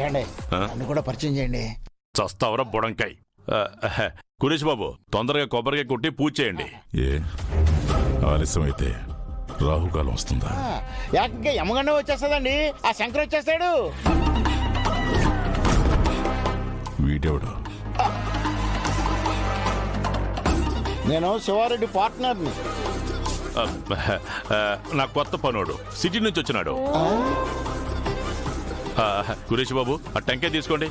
ఏమండి నన్ను కూడా పరిచయం చేయండి. చస్తావరా బుడంకాయ్. కురేష్ బాబు తొందరగా కొబ్బరికాయ కొట్టి పూజ చేయండి. ఏ ఆలస్యం అయితే రాహుకాలం వస్తుందా? ఏకంగా యమగండ వచ్చేస్తుందండి. ఆ శంకర్ వచ్చేస్తాడు. వీడెవడు? నేను శివారెడ్డి పార్ట్నర్ని. నా కొత్త పనోడు సిటీ నుంచి వచ్చినాడు. కురేష్ బాబు ఆ టెంకాయ తీసుకోండి.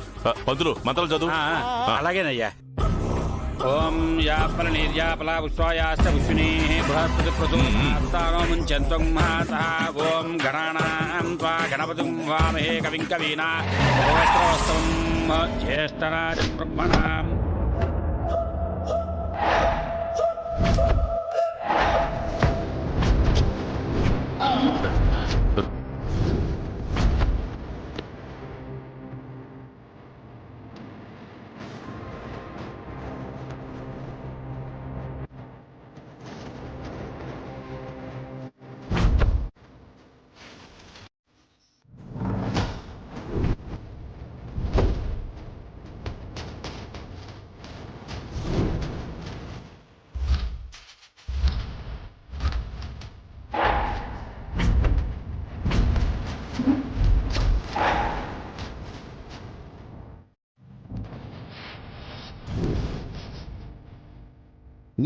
పంతులు మంత్రాలు చదువు. అలాగేనయ్యా. ఓం యాపల నిర్యాపల పుష్పాయాస్త పుష్పినీ బృహస్పతి ప్రసూతాముంచంతం మహాసః. ఓం గణానాం త్వా గణపతిం వామహే కవిం కవీనా సహస్రవస్తం జ్యేష్ఠరాజం బ్రహ్మణాం.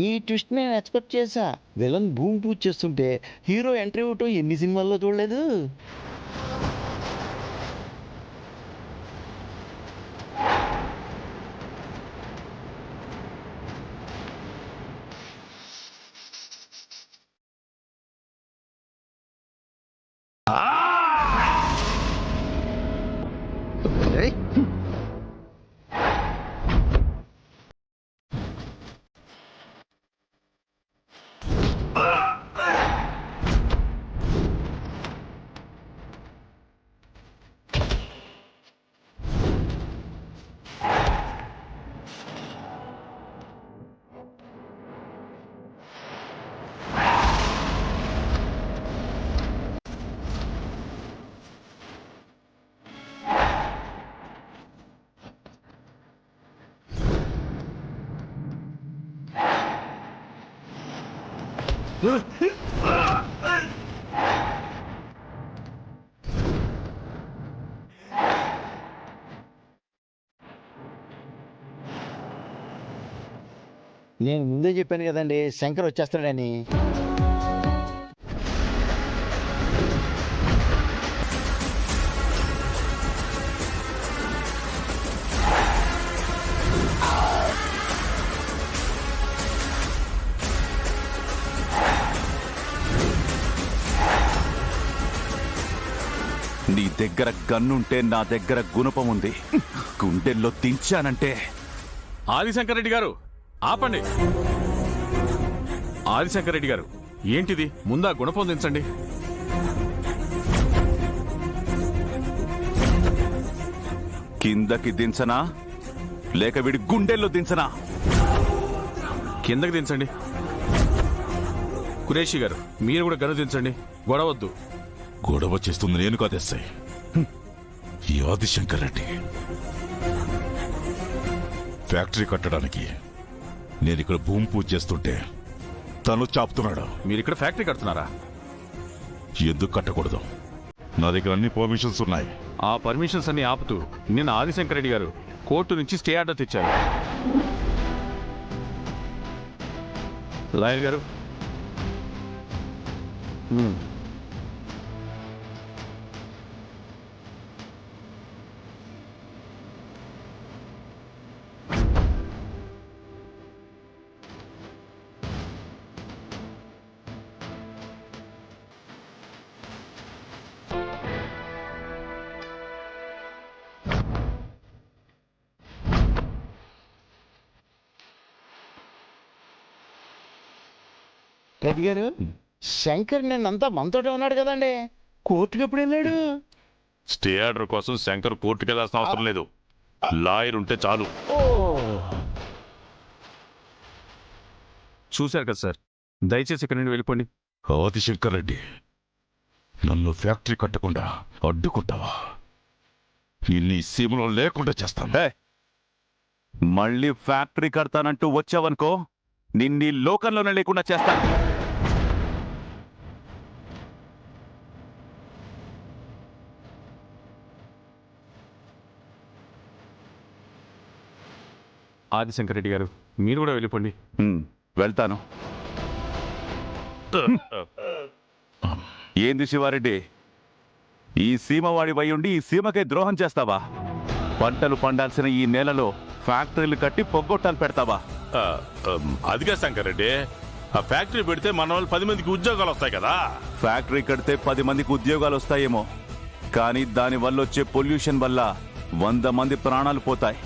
ఈ ట్విస్ట్ నేను ఎక్స్పెక్ట్ చేశా. విలన్ భూమి పూజ చేస్తుంటే హీరో ఎంట్రీ ఇవ్వటం ఎన్ని సినిమాల్లో చూడలేదు. నేను ముందే చెప్పాను కదండి శంకర్ వచ్చేస్తాడని. నీ దగ్గర గన్నుంటే నా దగ్గర గుణపం ఉంది. గుండెల్లో దించానంటే. ఆదిశంకర్ రెడ్డి గారు ఆపండి. ఆదిశంకర్ రెడ్డి గారు ఏంటిది? ముందా గుణపొందించండి. కిందకి దించనా లేక వీడి గుండెల్లో దించనా? కిందకి దించండి. కురేషి గారు మీరు కూడా గను దించండి. గొడవద్దు. గొడవ చేస్తుంది నేను కాదేస్తాయి ఈ ఆదిశంకర్ రెడ్డి. ఫ్యాక్టరీ కట్టడానికి నేను ఇక్కడ భూమి పూజ చేస్తుంటే తను చాపుతున్నాడు. మీరు ఇక్కడ ఫ్యాక్టరీ కడుతున్నారా? ఎందుకు కట్టకూడదు? నా దగ్గర అన్ని పర్మిషన్స్ ఉన్నాయి. ఆ పర్మిషన్స్ అన్ని ఆపుతూ నిన్న ఆదిశంకర్ రెడ్డి గారు కోర్టు నుంచి స్టే ఆర్డర్ తెచ్చారు. లాయర్ గారు రెడ్డి గారు శంకర్ నిన్నంతా మనతోటే ఉన్నాడు కదండి. కోర్టుకు ఎప్పుడు వెళ్ళాడు? స్టే ఆర్డర్ కోసం శంకర్ కోర్టుకు వెళ్ళాల్సిన అవసరం లేదు. లాయర్ ఉంటే చాలు. చూశారు కదా సార్, దయచేసి ఇక్కడ నుండి వెళ్ళిపోండి. ఆదిశంకర్ రెడ్డి, నన్ను ఫ్యాక్టరీ కట్టకుండా అడ్డుకుంటావా? నీ సీమలో లేకుండా చేస్తాను. హే, మళ్ళీ ఫ్యాక్టరీ కడతానంటూ వచ్చావనుకో నిన్నీ లోకంలోనే లేకుండా చేస్తాను. ఆదిశంకర్ రెడ్డి గారు, మీరు కూడా వెళ్ళిపోండి. వెళ్తాను. ఏంది శివారెడ్డి, ఈ సీమవాడి వయ్యుండి ఈ సీమకే ద్రోహం చేస్తావా? పంటలు పండాల్సిన ఈ నేలలో ఫ్యాక్టరీలు కట్టి పొగ్గొట్టాలు పెడతావా? అదిగా శంకర్ రెడ్డి, ఆ ఫ్యాక్టరీ పెడితే మన వాళ్ళు 10 మందికి ఉద్యోగాలు వస్తాయి కదా. ఫ్యాక్టరీ కడితే 10 మందికి ఉద్యోగాలు వస్తాయేమో, కానీ దాని వల్ల వచ్చే పొల్యూషన్ వల్ల 100 మంది ప్రాణాలు పోతాయి.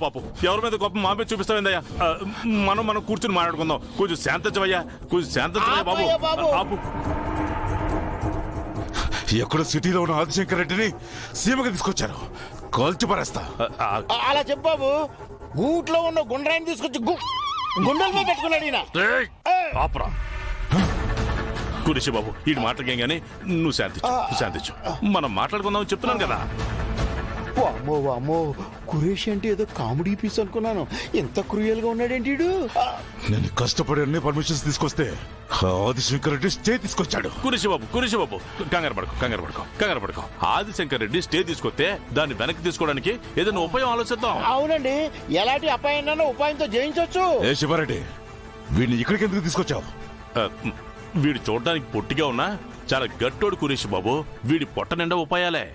పాపు ఎవరి మీద గొప్ప మా మీద చూపిస్తావేందయ్యా? మనం కూర్చుని మాట్లాడుకుందాం. కొంచెం శాంతించవయ్యా, కొంచెం శాంతించవయ్యా బాబు. ఆపు. ఎక్కడ సిటీలో ఉన్న ఆదిశంకర్ రెడ్డిని సీమకి తీసుకొచ్చారు, కాల్చి పరేస్తా. అలా చెప్పు బాబు. గూట్లో ఉన్న గుండ్రాయిని తీసుకొచ్చి గుండెల మీద పెట్టుకున్నాడు ఈయన. ఏయ్, ఆపురా. కురిసి బాబు, ఈ మాటలకేం గానీ నువ్వు శాంతించు. మనం మాట్లాడుకుందాం చెప్తున్నాను కదా. వామ్మో వామ్మో, కురేష్ అంటే ఏదో కామెడీ పీస్ అనుకున్నాను. ఎంత క్రూయల్ గా ఉన్నాడేంటి వీడు? నేను కష్టపడి అన్ని పర్మిషన్స్ తీసుకొస్తే ఆదిశంకర్ రెడ్డి స్టే తీసుకొచ్చాడు. కురిసి బాబు కంగారు పడుకో. ఆదిశంకర్ రెడ్డి స్టే తీసుకొస్తే దాన్ని వెనక్కి తీసుకోవడానికి ఏదైనా ఉపాయం ఆలోచిద్దాం. అవునండి, ఎలాంటి అపాయాన్ని ఉపాయంతో జయించవచ్చు. ఏ శివారెడ్డి, వీడిని ఇక్కడికి ఎందుకు తీసుకొచ్చావు? వీడు చూడడానికి పొట్టిగా ఉన్నా చాలా గట్టోడు కురేష్ బాబు. వీడి పొట్ట నిండా ఉపాయాలే.